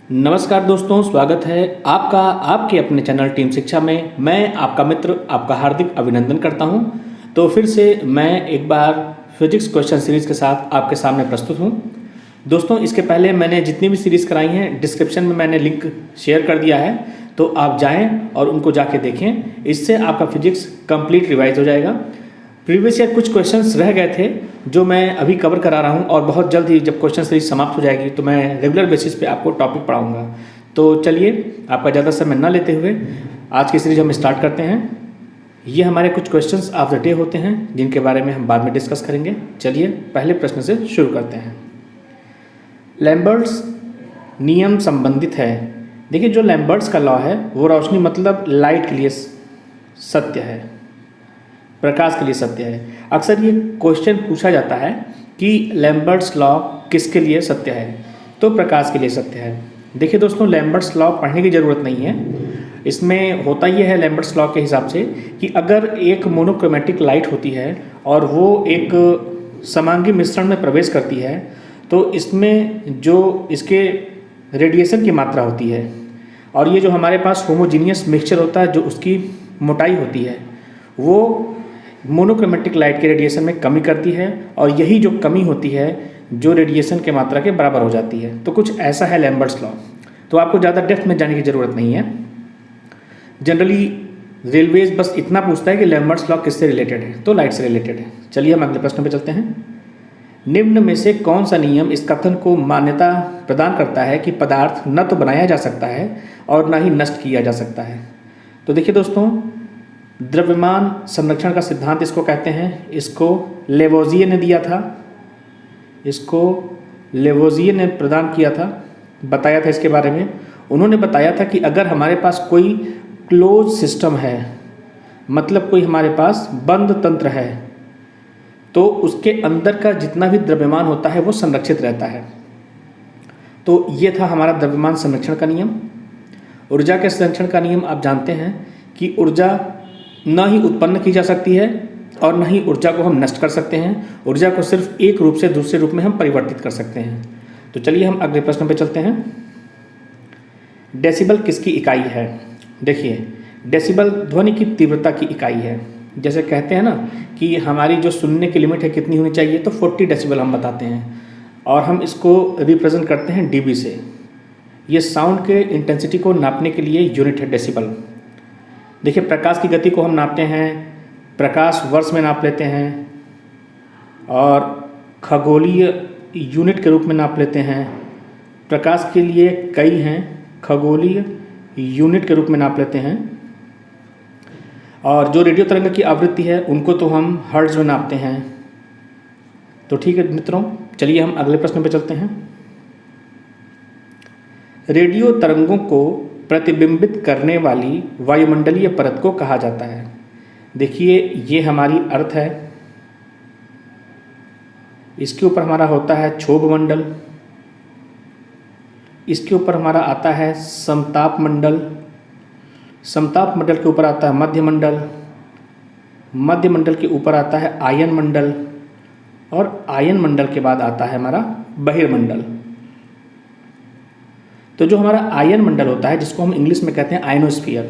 नमस्कार दोस्तों, स्वागत है आपका आपके अपने चैनल टीम शिक्षा में। मैं आपका मित्र आपका हार्दिक अभिनंदन करता हूं। तो फिर से मैं एक बार फिजिक्स क्वेश्चन सीरीज़ के साथ आपके सामने प्रस्तुत हूं। दोस्तों, इसके पहले मैंने जितनी भी सीरीज़ कराई हैं डिस्क्रिप्शन में मैंने लिंक शेयर कर दिया है, तो आप जाएं और उनको जाके देखें। इससे आपका फिजिक्स कंप्लीट रिवाइज हो जाएगा। प्रीवियस ईयर कुछ क्वेश्चंस रह गए थे जो मैं अभी कवर करा रहा हूं, और बहुत जल्द ही जब क्वेश्चन सीरीज समाप्त हो जाएगी तो मैं रेगुलर बेसिस पे आपको टॉपिक पढ़ाऊंगा। तो चलिए, आपका ज़्यादा समय न लेते हुए आज की सीरीज हम स्टार्ट करते हैं। ये हमारे कुछ क्वेश्चंस ऑफ द डे होते हैं जिनके बारे में हम बाद में डिस्कस करेंगे। चलिए पहले प्रश्न से शुरू करते हैं। लैम्बर्ट्स नियम संबंधित है। देखिए, जो लैम्बर्ट्स का लॉ है वो रोशनी मतलब लाइट के लिए सत्य है, प्रकाश के लिए सत्य है। अक्सर ये क्वेश्चन पूछा जाता है कि लैम्बर्ट्स लॉ किसके लिए सत्य है, तो प्रकाश के लिए सत्य है। देखिए दोस्तों, लैम्बर्ट्स लॉ पढ़ने की ज़रूरत नहीं है। इसमें होता ये है लैम्बर्ट्स लॉ के हिसाब से कि अगर एक मोनोक्रोमेटिक लाइट होती है और वो एक समांगी मिश्रण में प्रवेश करती है, तो इसमें जो इसके रेडिएशन की मात्रा होती है और ये जो हमारे पास होमोजीनियस मिक्सचर होता है, जो उसकी मोटाई होती है, वो मोनोक्रोमेटिक लाइट के रेडिएशन में कमी करती है, और यही जो कमी होती है जो रेडिएशन के मात्रा के बराबर हो जाती है। तो कुछ ऐसा है लैम्बर्ट्स लॉ। तो आपको ज़्यादा डेप्थ में जाने की ज़रूरत नहीं है। जनरली रेलवेज बस इतना पूछता है कि लैम्बर्ट्स लॉ किससे रिलेटेड है, तो लाइट से रिलेटेड है। चलिए हम अगले प्रश्न पे चलते हैं। निम्न में से कौन सा नियम इस कथन को मान्यता प्रदान करता है कि पदार्थ न तो बनाया जा सकता है और न ही नष्ट किया जा सकता है। तो देखिए दोस्तों, द्रव्यमान संरक्षण का सिद्धांत इसको कहते हैं। इसको लेवोजिये ने दिया था, इसको लेवोजिये ने प्रदान किया था, बताया था इसके बारे में। उन्होंने बताया था कि अगर हमारे पास कोई क्लोज सिस्टम है, मतलब कोई हमारे पास बंद तंत्र है, तो उसके अंदर का जितना भी द्रव्यमान होता है वो संरक्षित रहता है। तो ये था हमारा द्रव्यमान संरक्षण का नियम। ऊर्जा के संरक्षण का नियम आप जानते हैं कि ऊर्जा न ही उत्पन्न की जा सकती है और न ही ऊर्जा को हम नष्ट कर सकते हैं। ऊर्जा को सिर्फ एक रूप से दूसरे रूप में हम परिवर्तित कर सकते हैं। तो चलिए हम अगले प्रश्न पे चलते हैं। डेसिबल किसकी इकाई है? देखिए, डेसिबल ध्वनि की तीव्रता की इकाई है। जैसे कहते हैं ना कि हमारी जो सुनने की लिमिट है कितनी होनी चाहिए, तो 40 डेसिबल हम बताते हैं, और हम इसको रिप्रेजेंट करते हैं डीबी से। ये साउंड के इंटेंसिटी को नापने के लिए यूनिट है डेसिबल। देखिए, प्रकाश की गति को हम नापते हैं, प्रकाश वर्ष में नाप लेते हैं, और खगोलीय यूनिट के रूप में नाप लेते हैं। प्रकाश के लिए कई हैं, खगोलीय यूनिट के रूप में नाप लेते हैं, और जो रेडियो तरंग की आवृत्ति है उनको तो हम हर्ट्ज में नापते हैं। तो ठीक है मित्रों, चलिए हम अगले प्रश्न पे चलते हैं। रेडियो तरंगों को प्रतिबिंबित करने वाली वायुमंडलीय परत को कहा जाता है। देखिए, ये हमारी अर्थ है, इसके ऊपर हमारा होता है क्षोभ मंडल, इसके ऊपर हमारा आता है समताप मंडल, समताप मंडल के ऊपर आता है मध्य मंडल, मध्य मंडल के ऊपर आता है आयन मंडल, और आयन मंडल के बाद आता है हमारा बहिर्मंडल। तो जो हमारा आयन मंडल होता है, जिसको हम इंग्लिश में कहते हैं आयनोस्फीयर,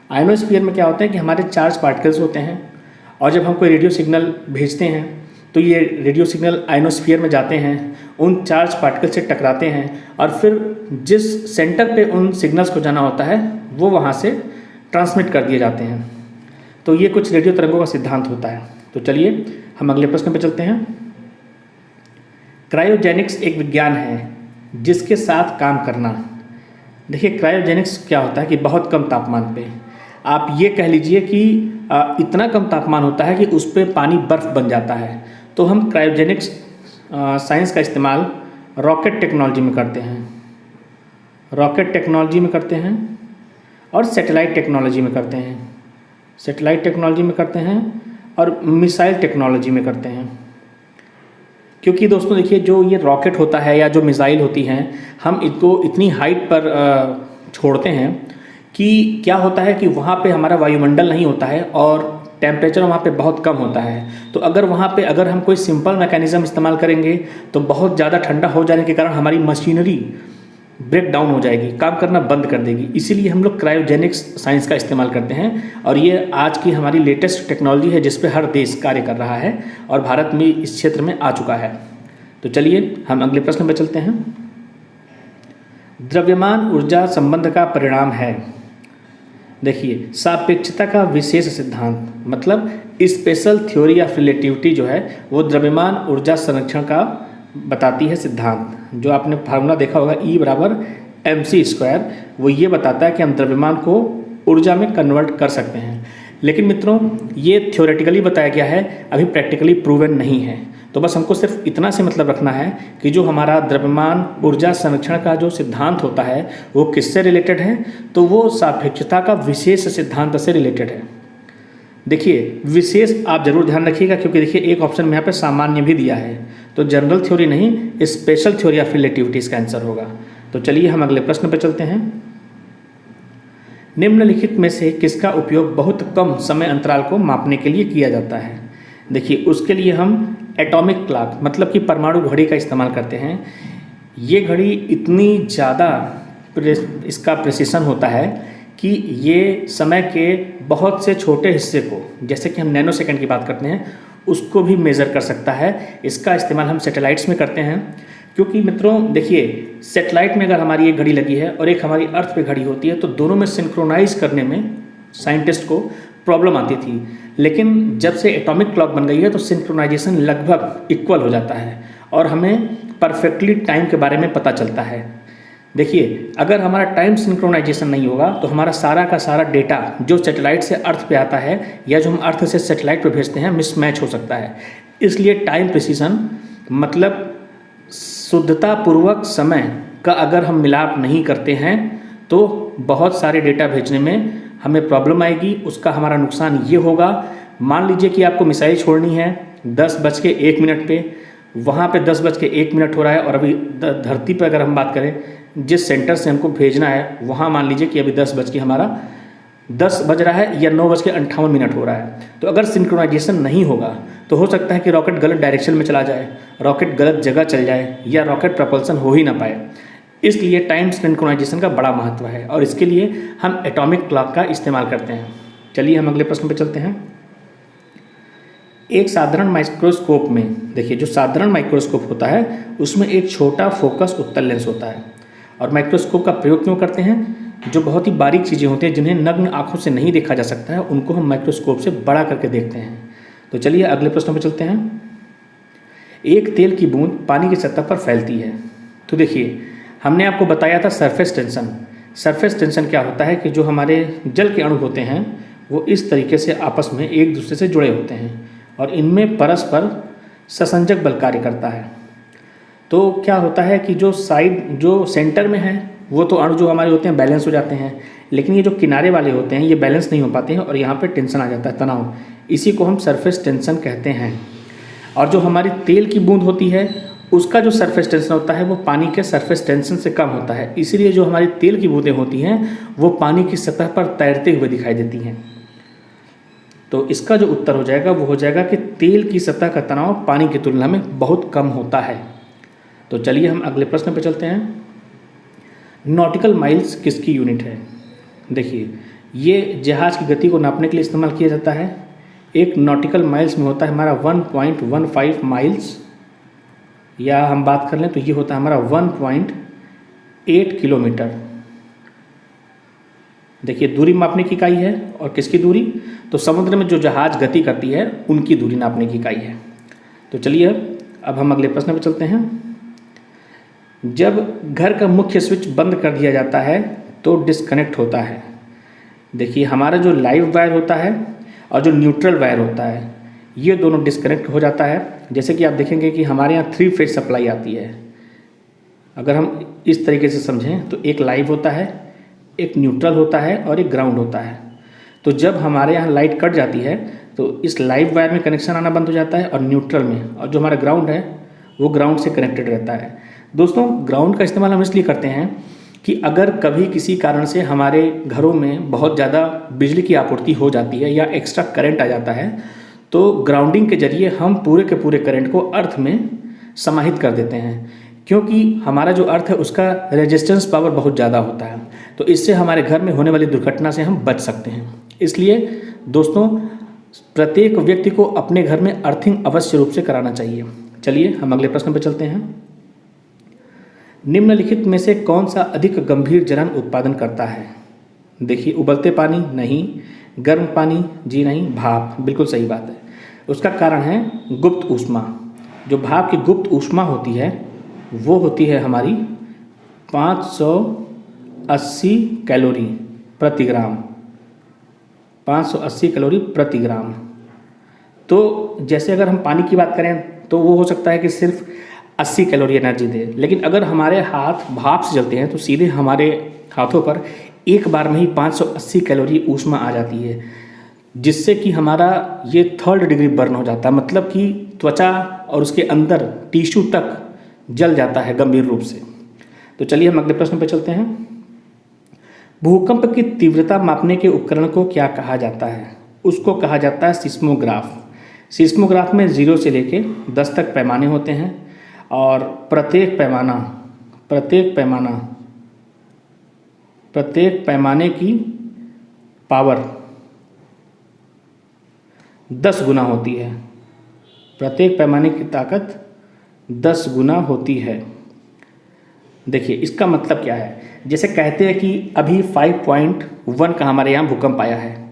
आयनोस्फीयर में क्या होता है कि हमारे चार्ज पार्टिकल्स होते हैं, और जब हम कोई रेडियो सिग्नल भेजते हैं तो ये रेडियो सिग्नल आयनोस्फीयर में जाते हैं, उन चार्ज पार्टिकल से टकराते हैं, और फिर जिस सेंटर पे उन सिग्नल्स को जाना होता है वो वहाँ से ट्रांसमिट कर दिए जाते हैं। तो ये कुछ रेडियो तरंगों का सिद्धांत होता है। तो चलिए हम अगले प्रश्न पे चलते हैं। क्रायोजेनिक्स एक विज्ञान है जिसके साथ काम करना। देखिए, क्रायोजेनिक्स क्या होता है कि बहुत कम तापमान पे, आप ये कह लीजिए कि इतना कम तापमान होता है कि उस पर पानी बर्फ़ बन जाता है। तो हम क्रायोजेनिक्स साइंस का इस्तेमाल रॉकेट टेक्नोलॉजी में करते हैं, रॉकेट टेक्नोलॉजी में करते हैं, और सैटेलाइट टेक्नोलॉजी में करते हैं, सैटेलाइट टेक्नोलॉजी में करते हैं, और मिसाइल टेक्नोलॉजी में करते हैं। क्योंकि दोस्तों देखिए, जो ये रॉकेट होता है या जो मिसाइल होती हैं, हम इसको इतनी हाइट पर छोड़ते हैं कि क्या होता है कि वहाँ पे हमारा वायुमंडल नहीं होता है, और टेम्परेचर वहाँ पे बहुत कम होता है। तो अगर वहाँ पे अगर हम कोई सिंपल मैकेनिज़्म इस्तेमाल करेंगे तो बहुत ज़्यादा ठंडा हो जाने के कारण हमारी मशीनरी ब्रेक डाउन हो जाएगी, काम करना बंद कर देगी। इसीलिए हम लोग क्रायोजेनिक्स साइंस का इस्तेमाल करते हैं और ये आज की हमारी लेटेस्ट टेक्नोलॉजी है जिस पे हर देश कार्य कर रहा है और भारत में इस क्षेत्र में आ चुका है। तो चलिए हम अगले प्रश्न पर चलते हैं। द्रव्यमान ऊर्जा संबंध का परिणाम है। देखिए, सापेक्षता का विशेष सिद्धांत मतलब स्पेशल थ्योरी ऑफ रिलेटिविटी जो है वो द्रव्यमान ऊर्जा संरक्षण का बताती है सिद्धांत। जो आपने फार्मूला देखा होगा E = mc², वो ये बताता है कि हम द्रव्यमान को ऊर्जा में कन्वर्ट कर सकते हैं। लेकिन मित्रों, ये थ्योरेटिकली बताया गया है, अभी प्रैक्टिकली प्रूवन नहीं है। तो बस हमको सिर्फ इतना से मतलब रखना है कि जो हमारा द्रव्यमान ऊर्जा संरक्षण का जो सिद्धांत होता है वो किससे रिलेटेड है, तो वो सापेक्षता का विशेष सिद्धांत से रिलेटेड है। देखिए, विशेष आप जरूर ध्यान रखिएगा क्योंकि देखिए एक ऑप्शन में यहाँ पे सामान्य भी दिया है, तो जनरल थ्योरी नहीं, स्पेशल थ्योरी ऑफ रिलेटिविटी इसका आंसर होगा। तो चलिए हम अगले प्रश्न पर चलते हैं। निम्नलिखित में से किसका उपयोग बहुत कम समय अंतराल को मापने के लिए किया जाता है। देखिए, उसके लिए हम एटॉमिक क्लॉक मतलब कि परमाणु घड़ी का इस्तेमाल करते हैं। ये घड़ी इतनी ज़्यादा इसका प्रिसिशन होता है कि ये समय के बहुत से छोटे हिस्से को, जैसे कि हम नैनो सेकंड की बात करते हैं, उसको भी मेज़र कर सकता है। इसका इस्तेमाल हम सैटेलाइट्स में करते हैं क्योंकि मित्रों देखिए, सैटेलाइट में अगर हमारी एक घड़ी लगी है और एक हमारी अर्थ पे घड़ी होती है तो दोनों में सिंक्रोनाइज करने में साइंटिस्ट को प्रॉब्लम आती थी। लेकिन जब से एटॉमिक क्लॉक बन गई है तो सिंक्रोनाइजेशन लगभग इक्वल हो जाता है और हमें परफेक्टली टाइम के बारे में पता चलता है। देखिए, अगर हमारा टाइम सिंक्रोनाइजेशन नहीं होगा तो हमारा सारा का सारा डेटा जो सैटेलाइट से अर्थ पे आता है या जो हम अर्थ से सैटेलाइट पे भेजते हैं मिसमैच हो सकता है। इसलिए टाइम प्रिसीजन मतलब शुद्धतापूर्वक समय का अगर हम मिलाप नहीं करते हैं तो बहुत सारे डेटा भेजने में हमें प्रॉब्लम आएगी। उसका हमारा नुकसान ये होगा, मान लीजिए कि आपको मिसाइल छोड़नी है 10:01 पे, वहाँ पे 10:01 हो रहा है और अभी धरती पर अगर हम बात करें जिस सेंटर से हमको भेजना है वहाँ मान लीजिए कि अभी 10 बज रहा है या 9:58 हो रहा है। तो अगर सिंक्रोनाइजेशन नहीं होगा तो हो सकता है कि रॉकेट गलत डायरेक्शन में चला जाए, रॉकेट गलत जगह चल जाए या रॉकेट प्रपल्सन हो ही ना पाए। इसलिए टाइम सिंक्रोनाइजेशन का बड़ा महत्व है और इसके लिए हम एटॉमिक क्लॉक का इस्तेमाल करते हैं। चलिए हम अगले प्रश्न पर चलते हैं। एक साधारण माइक्रोस्कोप में, देखिए जो साधारण माइक्रोस्कोप होता है उसमें एक छोटा फोकस उत्तल लेंस होता है। और माइक्रोस्कोप का प्रयोग क्यों करते हैं? जो बहुत ही बारीक चीज़ें होती हैं जिन्हें नग्न आँखों से नहीं देखा जा सकता है उनको हम माइक्रोस्कोप से बड़ा करके देखते हैं। तो चलिए अगले प्रश्न पर चलते हैं। एक तेल की बूंद पानी की सतह पर फैलती है। तो देखिए, हमने आपको बताया था सरफेस टेंशन। सरफेस टेंशन क्या होता है कि जो हमारे जल के अणु होते हैं वो इस तरीके से आपस में एक दूसरे से जुड़े होते हैं और इनमें परस्पर ससंजक बल कार्य करता है। तो क्या होता है कि जो सेंटर में है वो तो अणु जो हमारे होते हैं बैलेंस हो जाते हैं, लेकिन ये जो किनारे वाले होते हैं ये बैलेंस नहीं हो पाते हैं और यहाँ पे टेंशन आ जाता है, तनाव। इसी को हम सरफेस टेंशन कहते हैं। और जो हमारी तेल की बूंद होती है उसका जो सरफेस टेंशन होता है वो पानी के सरफेस टेंशन से कम होता है। इसीलिए जो हमारी तेल की बूंदें होती हैं वो पानी की सतह पर तैरते हुए दिखाई देती हैं। तो इसका जो उत्तर हो जाएगा वो हो जाएगा कि तेल की सतह का तनाव पानी की तुलना में बहुत कम होता है। तो चलिए हम अगले प्रश्न पर चलते हैं। नॉटिकल माइल्स किसकी यूनिट है? देखिए, ये जहाज़ की गति को नापने के लिए इस्तेमाल किया जाता है। एक नॉटिकल माइल्स में होता है हमारा 1.15 माइल्स, या हम बात कर लें तो ये होता है हमारा 1.8 किलोमीटर। देखिए, दूरी मापने की इकाई है और किसकी दूरी? तो समुद्र में जो जहाज़ गति करती है उनकी दूरी नापने की इकाई है। तो चलिए अब हम अगले प्रश्न पर चलते हैं। जब घर का मुख्य स्विच बंद कर दिया जाता है तो डिस्कनेक्ट होता है। देखिए, हमारा जो लाइव वायर होता है और जो न्यूट्रल वायर होता है ये दोनों डिस्कनेक्ट हो जाता है। जैसे कि आप देखेंगे कि हमारे यहाँ 3 फेज सप्लाई आती है। अगर हम इस तरीके से समझें तो एक लाइव होता है, एक न्यूट्रल होता है और एक ग्राउंड होता है। तो जब हमारे यहाँ लाइट कट जाती है तो इस लाइव वायर में कनेक्शन आना बंद हो जाता है और न्यूट्रल में, और जो हमारा ग्राउंड है वो ग्राउंड से कनेक्टेड रहता है। दोस्तों, ग्राउंड का इस्तेमाल हम इसलिए करते हैं कि अगर कभी किसी कारण से हमारे घरों में बहुत ज़्यादा बिजली की आपूर्ति हो जाती है या एक्स्ट्रा करंट आ जाता है तो ग्राउंडिंग के जरिए हम पूरे के पूरे करंट को अर्थ में समाहित कर देते हैं। क्योंकि हमारा जो अर्थ है उसका रेजिस्टेंस पावर बहुत ज़्यादा होता है, तो इससे हमारे घर में होने वाली दुर्घटना से हम बच सकते हैं। इसलिए दोस्तों, प्रत्येक व्यक्ति को अपने घर में अर्थिंग अवश्य रूप से कराना चाहिए। चलिए हम अगले प्रश्न पर चलते हैं। निम्नलिखित में से कौन सा अधिक गंभीर जलन उत्पादन करता है? देखिए, उबलते पानी नहीं, गर्म पानी जी नहीं, भाप बिल्कुल सही बात है। उसका कारण है गुप्त ऊष्मा। जो भाप की गुप्त ऊष्मा होती है वो होती है हमारी 580 कैलोरी प्रति ग्राम, 580 कैलोरी प्रति ग्राम। तो जैसे अगर हम पानी की बात करें तो वो हो सकता है कि सिर्फ 80 कैलोरी एनर्जी दे, लेकिन अगर हमारे हाथ भाप से जलते हैं तो सीधे हमारे हाथों पर एक बार में ही 580 कैलोरी ऊष्मा आ जाती है, जिससे कि हमारा ये 3rd डिग्री बर्न हो जाता है, मतलब कि त्वचा और उसके अंदर टिश्यू तक जल जाता है गंभीर रूप से। तो चलिए हम अगले प्रश्न पर चलते हैं। भूकंप की तीव्रता मापने के उपकरण को क्या कहा जाता है? उसको कहा जाता है सिस्मोग्राफ। सिस्मोग्राफ में 0 से लेके 10 तक पैमाने होते हैं और प्रत्येक पैमाने की पावर 10 गुना होती है। प्रत्येक पैमाने की ताकत 10 गुना होती है। देखिए, इसका मतलब क्या है? जैसे कहते हैं कि अभी 5.1 का हमारे यहाँ भूकंप आया है।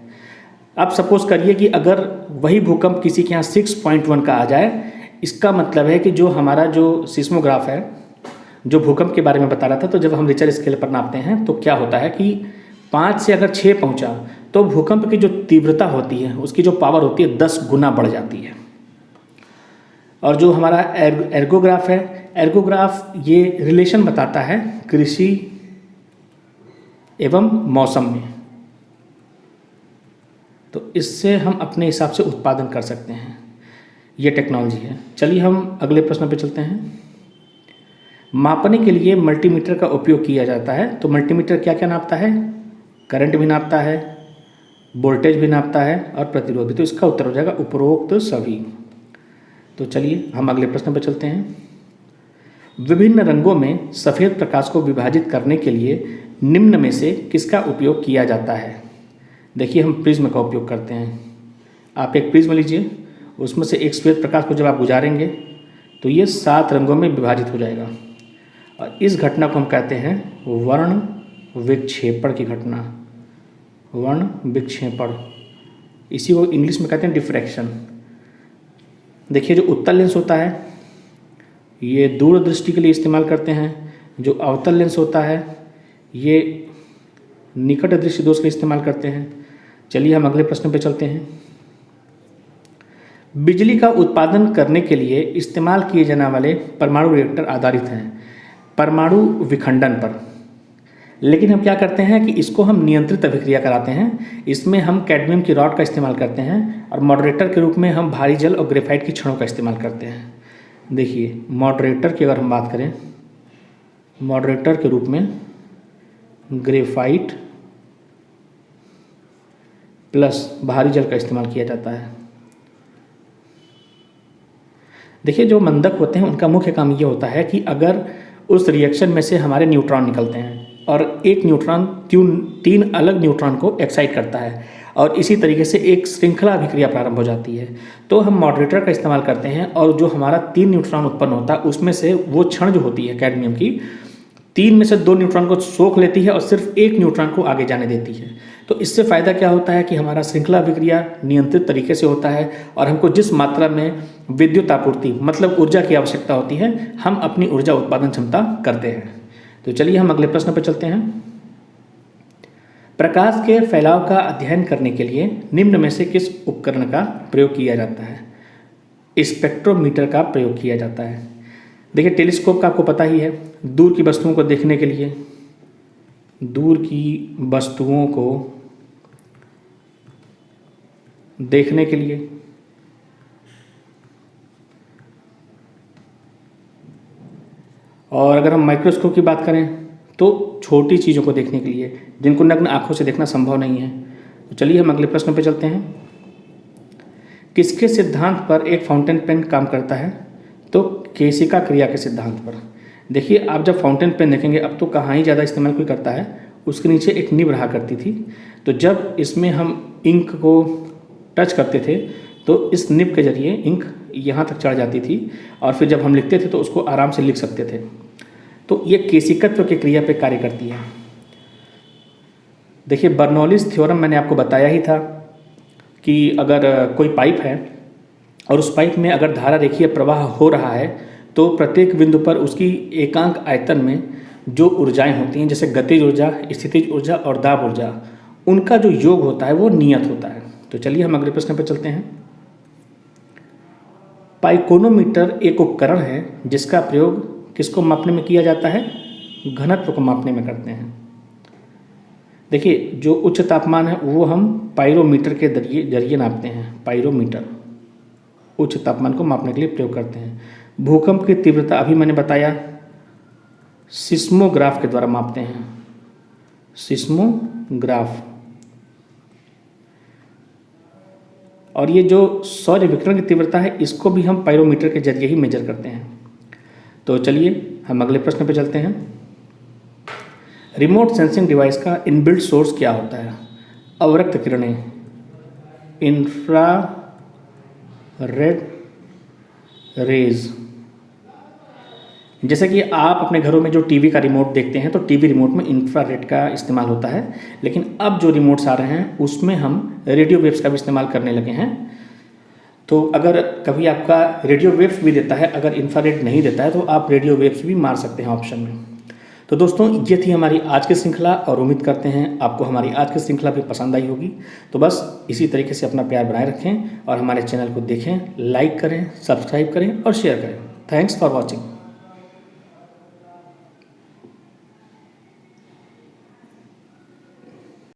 अब सपोज करिए कि अगर वही भूकंप किसी के यहाँ 6.1 का आ जाए, इसका मतलब है कि जो हमारा जो सिस्मोग्राफ है, जो भूकंप के बारे में बता रहा था, तो जब हम रिचर स्केल पर नापते हैं तो क्या होता है कि 5 से अगर 6 पहुँचा तो भूकंप की जो तीव्रता होती है, उसकी जो पावर होती है 10 गुना बढ़ जाती है। और जो हमारा एर्गोग्राफ है, एर्गोग्राफ ये रिलेशन बताता है कृषि एवं मौसम में, तो इससे हम अपने हिसाब से उत्पादन कर सकते हैं। ये टेक्नोलॉजी है। चलिए हम अगले प्रश्न पे चलते हैं। मापने के लिए मल्टीमीटर का उपयोग किया जाता है। तो मल्टीमीटर क्या क्या नापता है? करंट भी नापता है, वोल्टेज भी नापता है और प्रतिरोध भी। तो इसका उत्तर हो जाएगा उपरोक्त सभी। तो चलिए हम अगले प्रश्न पर चलते हैं। विभिन्न रंगों में सफ़ेद प्रकाश को विभाजित करने के लिए निम्न में से किसका उपयोग किया जाता है? देखिए, हम प्रिज्म का उपयोग करते हैं। आप एक प्रिज्म लीजिए, उसमें से एक श्वेत प्रकाश को जब आप गुजारेंगे तो ये 7 रंगों में विभाजित हो जाएगा और इस घटना को हम कहते हैं वर्ण विक्षेपण की घटना। वर्ण विक्षेपण, इसी को इंग्लिश में कहते हैं डिफ्रैक्शन। देखिए, जो उत्तल लेंस होता है ये दूरदृष्टि के लिए इस्तेमाल करते हैं। जो अवतल लेंस होता है ये निकट दृष्टि दोष के लिए इस्तेमाल करते हैं। चलिए हम अगले प्रश्न पे चलते हैं। बिजली का उत्पादन करने के लिए इस्तेमाल किए जाने वाले परमाणु रिएक्टर आधारित हैं परमाणु विखंडन पर, लेकिन हम क्या करते हैं कि इसको हम नियंत्रित अभिक्रिया कराते हैं। इसमें हम कैडमियम की रॉड का इस्तेमाल करते हैं और मॉडरेटर के रूप में हम भारी जल और ग्रेफाइट की छड़ों का इस्तेमाल करते हैं। देखिए, मॉडरेटर की अगर हम बात करें, मॉडरेटर के रूप में ग्रेफाइट प्लस भारी जल का इस्तेमाल किया जाता है। देखिए, जो मंदक होते हैं उनका मुख्य काम ये होता है कि अगर उस रिएक्शन में से हमारे न्यूट्रॉन निकलते हैं और एक न्यूट्रॉन 3 अलग न्यूट्रॉन को एक्साइट करता है और इसी तरीके से एक श्रृंखला अभिक्रिया प्रारंभ हो जाती है, तो हम मॉडरेटर का इस्तेमाल करते हैं और जो हमारा 3 न्यूट्रॉन उत्पन्न होता है उसमें से वो क्षण जो होती है कैडमियम की, 3 में से 2 न्यूट्रॉन को सोख लेती है और सिर्फ 1 न्यूट्रॉन को आगे जाने देती है। तो इससे फ़ायदा क्या होता है कि हमारा श्रृंखला अभिक्रिया नियंत्रित तरीके से होता है और हमको जिस मात्रा में विद्युत आपूर्ति मतलब ऊर्जा की आवश्यकता होती है, हम अपनी ऊर्जा उत्पादन क्षमता करते हैं। तो चलिए हम अगले प्रश्न पर चलते हैं। प्रकाश के फैलाव का अध्ययन करने के लिए निम्न में से किस उपकरण का प्रयोग किया जाता है? स्पेक्ट्रोमीटर का प्रयोग किया जाता है। देखिए, टेलीस्कोप का आपको पता ही है, दूर की वस्तुओं को देखने के लिए, दूर की वस्तुओं को देखने के लिए और अगर हम माइक्रोस्कोप की बात करें तो छोटी चीज़ों को देखने के लिए, जिनको नग्न आंखों से देखना संभव नहीं है। तो चलिए हम अगले प्रश्न पर चलते हैं। किसके सिद्धांत पर एक फाउंटेन पेन काम करता है? तो केशिका क्रिया के सिद्धांत पर। देखिए आप जब फाउंटेन पेन देखेंगे, अब तो कहाँ ही ज़्यादा इस्तेमाल कोई करता है, उसके नीचे एक निब रहा करती थी। तो जब इसमें हम इंक को टच करते थे तो इस निब के जरिए इंक यहाँ तक चढ़ जाती थी और फिर जब हम लिखते थे तो उसको आराम से लिख सकते थे। तो ये केशिकत्व की क्रिया पे कार्य करती है। देखिए बर्नौलीज थ्योरम मैंने आपको बताया ही था कि अगर कोई पाइप है और उस पाइप में अगर धारा रेखीय प्रवाह हो रहा है तो प्रत्येक बिंदु पर उसकी एकांक आयतन में जो ऊर्जाएं होती हैं, जैसे गतिज ऊर्जा, स्थितिज ऊर्जा और दाब ऊर्जा, उनका जो योग होता है वो नियत होता है। तो चलिए हम अगले प्रश्न पर चलते हैं। पाइकोनोमीटर एक उपकरण है जिसका प्रयोग किसको मापने में किया जाता है? घनत्व को मापने में करते हैं। देखिए जो उच्च तापमान है वो हम पाइरोमीटर के जरिए नापते हैं। पाइरोमीटर उच्च तापमान को मापने के लिए प्रयोग करते हैं। भूकंप की तीव्रता अभी मैंने बताया सिस्मोग्राफ के द्वारा मापते हैं। सिस्मोग्राफ। और ये जो सौर विकिरण की तीव्रता है इसको भी हम पाइरोमीटर के जरिए ही मेजर करते हैं। तो चलिए हम अगले प्रश्न पे चलते हैं। रिमोट सेंसिंग डिवाइस का इनबिल्ट सोर्स क्या होता है? अवरक्त किरणें, इंफ्रारेड रेज। जैसे कि आप अपने घरों में जो टीवी का रिमोट देखते हैं तो टीवी रिमोट में इंफ्रारेड का इस्तेमाल होता है, लेकिन अब जो रिमोट्स आ रहे हैं उसमें हम रेडियो वेव्स का भी इस्तेमाल करने लगे हैं। तो अगर कभी आपका रेडियो वेव्स भी देता है, अगर इंफ्रारेड नहीं देता है तो आप रेडियो वेव्स भी मार सकते हैं ऑप्शन में। तो दोस्तों ये थी हमारी आज की श्रृंखला और उम्मीद करते हैं आपको हमारी आज की श्रृंखला भी पसंद आई होगी। तो बस इसी तरीके से अपना प्यार बनाए रखें और हमारे चैनल को देखें, लाइक करें, सब्सक्राइब करें और शेयर करें। Thanks for watching.